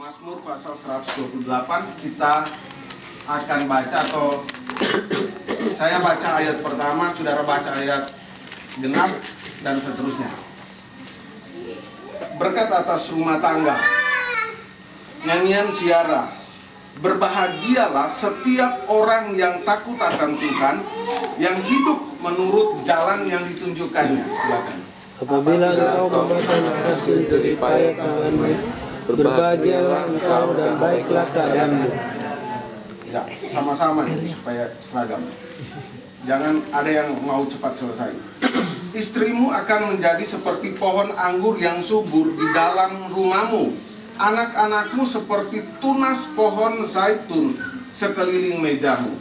Mazmur pasal 128 kita akan baca, atau saya baca ayat pertama, saudara baca ayat genap dan seterusnya. Berkat atas rumah tangga, nyanyian Ciara. Berbahagialah setiap orang yang takut akan Tuhan, yang hidup menurut jalan yang ditunjukkannya. Silakan. Apabila engkau memakan hasil jerih payah tanganmu, berbahagialah engkau dan baiklah keadaanmu. Ya, sama-sama ini supaya seragam. Jangan ada yang mau cepat selesai. Istrimu akan menjadi seperti pohon anggur yang subur di dalam rumahmu. Anak-anakmu seperti tunas pohon zaitun sekeliling mejamu.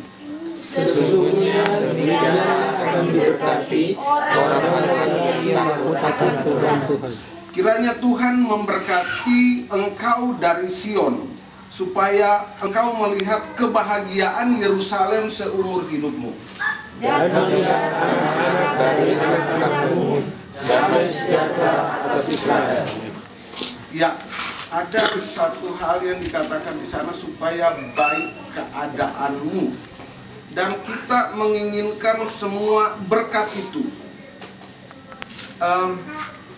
Sesungguhnya demikian akan diberkati orang-orang yang takut akan Tuhan. Kiranya Tuhan memberkati engkau dari Sion, supaya engkau melihat kebahagiaan Yerusalem seumur hidupmu. Dan melihat anak-anak dari anak-anakmu, damai sejahtera atas Israel. Ya, ada satu hal yang dikatakan di sana, supaya baik keadaanmu. Dan kita menginginkan semua berkat itu.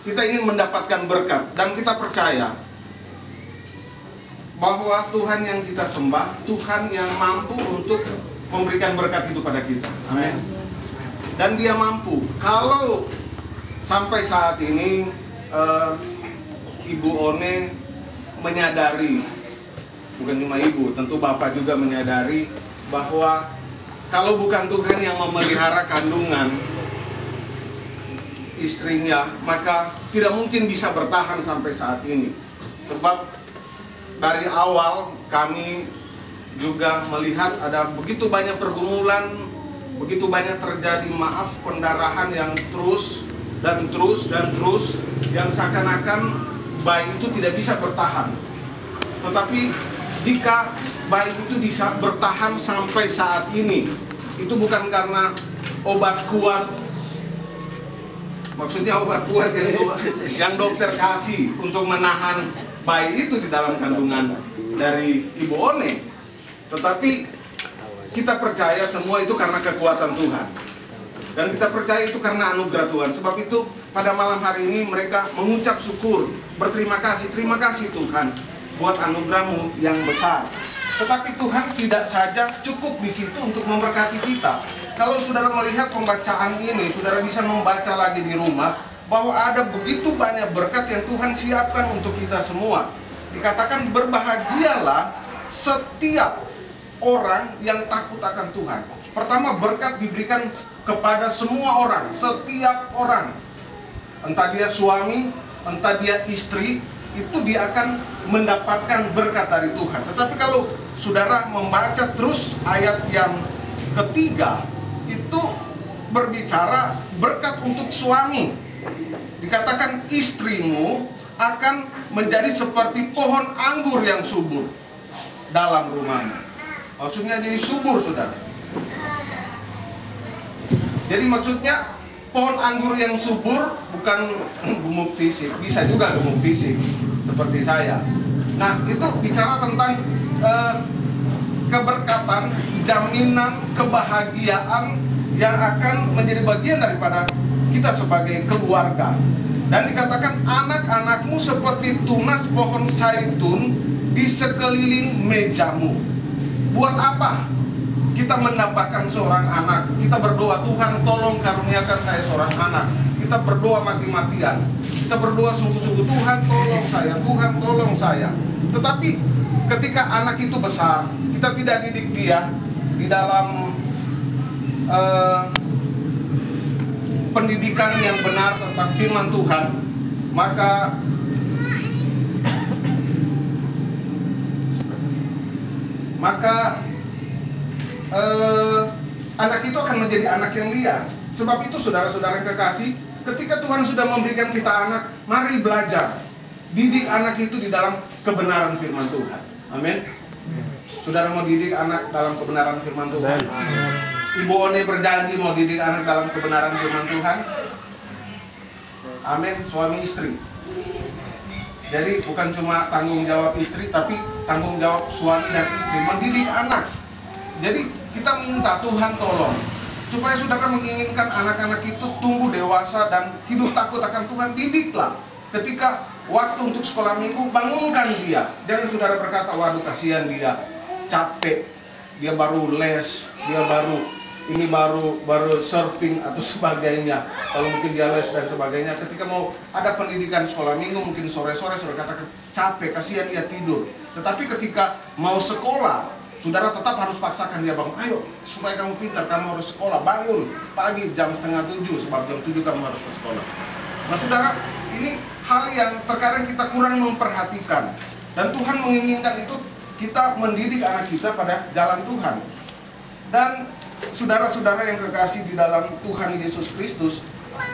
Kita ingin mendapatkan berkat, dan kita percaya bahwa Tuhan yang kita sembah, Tuhan yang mampu untuk memberikan berkat itu pada kita. Amin. Dan Dia mampu. Kalau sampai saat ini Ibu One menyadari, bukan cuma Ibu, tentu Bapak juga menyadari bahwa kalau bukan Tuhan yang memelihara kandungan istrinya, maka tidak mungkin bisa bertahan sampai saat ini. Sebab dari awal kami juga melihat ada begitu banyak pergumulan, begitu banyak terjadi pendarahan yang terus, yang seakan-akan bayi itu tidak bisa bertahan. Tetapi jika bayi itu bisa bertahan sampai saat ini, itu bukan karena obat kuat. Maksudnya obat kuat yang dokter kasih untuk menahan bayi itu di dalam kandungan dari Ibu One. Tetapi kita percaya semua itu karena kekuatan Tuhan. Dan kita percaya itu karena anugerah Tuhan. Sebab itu pada malam hari ini mereka mengucap syukur, berterima kasih. Terima kasih Tuhan buat anugerah-Mu yang besar. Tetapi Tuhan tidak saja cukup di situ untuk memberkati kita. Kalau saudara melihat pembacaan ini, saudara bisa membaca lagi di rumah bahwa ada begitu banyak berkat yang Tuhan siapkan untuk kita semua. Dikatakan berbahagialah setiap orang yang takut akan Tuhan. Pertama, berkat diberikan kepada semua orang, setiap orang. Entah dia suami, entah dia istri, itu dia akan mendapatkan berkat dari Tuhan. Tetapi kalau saudara membaca terus ayat yang ketiga, itu berbicara berkat untuk suami. Dikatakan istrimu akan menjadi seperti pohon anggur yang subur dalam rumahmu. Maksudnya jadi subur, saudara. Jadi maksudnya pohon anggur yang subur bukan gemuk fisik, bisa juga gemuk fisik seperti saya. Nah, itu bicara tentang keberkatan, jaminan kebahagiaan yang akan menjadi bagian daripada kita sebagai keluarga. Dan dikatakan anak-anakmu seperti tunas pohon zaitun di sekeliling mejamu. Buat apa kita mendapatkan seorang anak? Kita berdoa, Tuhan tolong karuniakan saya seorang anak. Kita berdoa mati-matian. Kita berdoa sungguh-sungguh, Tuhan tolong saya, Tuhan tolong saya. Tetapi ketika anak itu besar, kita tidak didik dia di dalam pendidikan yang benar tentang firman Tuhan, maka anak itu akan menjadi anak yang liar. Sebab itu saudara-saudara yang kekasih, ketika Tuhan sudah memberikan kita anak, mari belajar didik anak itu di dalam kebenaran firman Tuhan. Amin. Saudara mau didik anak dalam kebenaran firman Tuhan? Ibu One berjanji mau didik anak dalam kebenaran firman Tuhan? Amin. Suami istri. Jadi bukan cuma tanggung jawab istri, tapi tanggung jawab suami dan istri mendidik anak. Jadi kita minta Tuhan tolong supaya saudara menginginkan anak-anak itu tumbuh dewasa dan hidup takut akan Tuhan. Didiklah. Ketika waktu untuk sekolah minggu, bangunkan dia. Jangan saudara berkata, waduh kasihan dia, capek, dia baru les, dia baru surfing atau sebagainya. Kalau mungkin dia les dan sebagainya, ketika mau ada pendidikan sekolah minggu, mungkin sore-sore saudara katakan capek, kasihan dia tidur. Tetapi ketika mau sekolah, saudara tetap harus paksakan dia bangun. Ayo, supaya kamu pintar, kamu harus sekolah. Bangun pagi jam 6:30, sebab jam 7 kamu harus ke sekolah. Nah saudara, ini hal yang terkadang kita kurang memperhatikan. Dan Tuhan menginginkan itu, kita mendidik anak kita pada jalan Tuhan. Dan saudara-saudara yang kekasih di dalam Tuhan Yesus Kristus,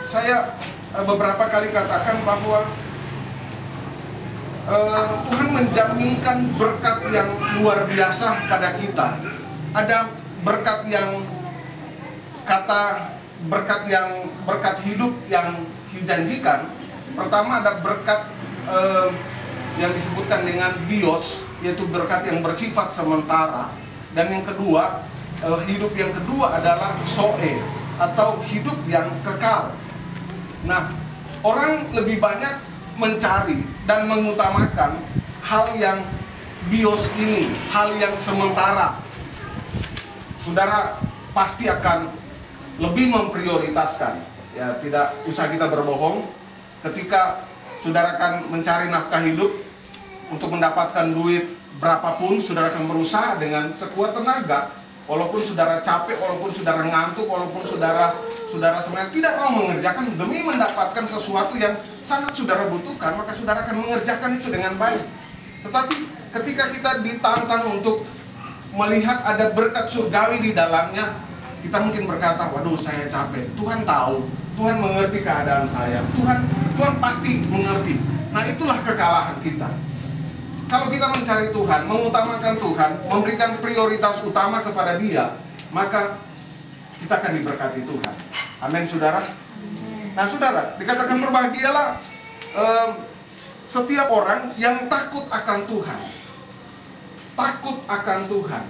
saya beberapa kali katakan bahwa Tuhan menjaminkan berkat yang luar biasa pada kita. Ada berkat yang berkat hidup yang dijanjikan. Pertama ada berkat yang disebutkan dengan bios, yaitu berkat yang bersifat sementara. Dan yang kedua, hidup yang kedua adalah zoe, atau hidup yang kekal. Nah, orang lebih banyak mencari dan mengutamakan hal yang bios ini, hal yang sementara. Saudara pasti akan lebih memprioritaskan, ya tidak usah kita berbohong, ketika saudara akan mencari nafkah hidup untuk mendapatkan duit berapapun, saudara akan berusaha dengan sekuat tenaga. Walaupun saudara capek, walaupun saudara ngantuk, walaupun saudara sebenarnya tidak mau mengerjakan demi mendapatkan sesuatu yang sangat saudara butuhkan, maka saudara akan mengerjakan itu dengan baik. Tetapi ketika kita ditantang untuk melihat ada berkat surgawi di dalamnya, kita mungkin berkata, waduh saya capek. Tuhan tahu, Tuhan mengerti keadaan saya, Tuhan pasti mengerti. Nah itulah kekalahan kita. Kalau kita mencari Tuhan, mengutamakan Tuhan, memberikan prioritas utama kepada Dia, maka kita akan diberkati Tuhan. Amin, saudara. Nah, saudara, dikatakan berbahagialah setiap orang yang takut akan Tuhan. Takut akan Tuhan.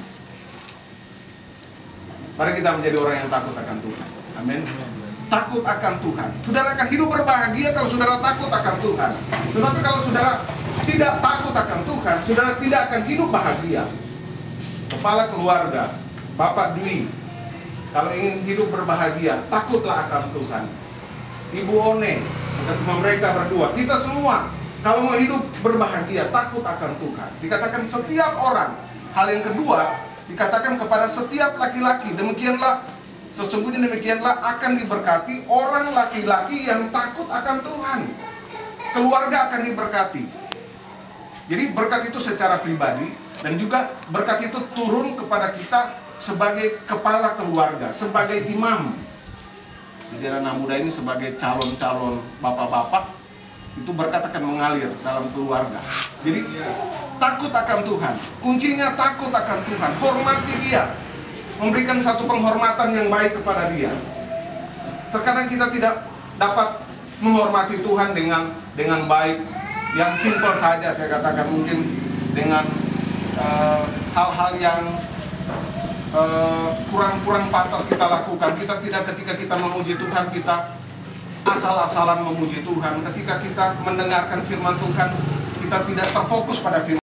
Mari kita menjadi orang yang takut akan Tuhan. Amin. Takut akan Tuhan. Saudara akan hidup berbahagia kalau saudara takut akan Tuhan. Tetapi kalau saudara tidak takut akan Tuhan, saudara tidak akan hidup bahagia. Kepala keluarga, Bapak Dwi, kalau ingin hidup berbahagia, takutlah akan Tuhan. Ibu One, mereka berdua, kita semua, kalau mau hidup berbahagia, takut akan Tuhan. Dikatakan setiap orang. Hal yang kedua, dikatakan kepada setiap laki-laki, sesungguhnya demikianlah akan diberkati orang laki-laki yang takut akan Tuhan. Keluarga akan diberkati. Jadi berkat itu secara pribadi, dan juga berkat itu turun kepada kita sebagai kepala keluarga, sebagai imam. Jadi anak muda ini sebagai calon-calon bapak-bapak, itu berkat akan mengalir dalam keluarga. Jadi takut akan Tuhan, kuncinya takut akan Tuhan, hormati Dia, memberikan satu penghormatan yang baik kepada Dia. Terkadang kita tidak dapat menghormati Tuhan dengan baik, yang simpel saja saya katakan, mungkin dengan hal-hal yang kurang pantas kita lakukan. Kita tidak, ketika kita memuji Tuhan, kita asal-asalan memuji Tuhan. Ketika kita mendengarkan firman Tuhan, kita tidak terfokus pada firman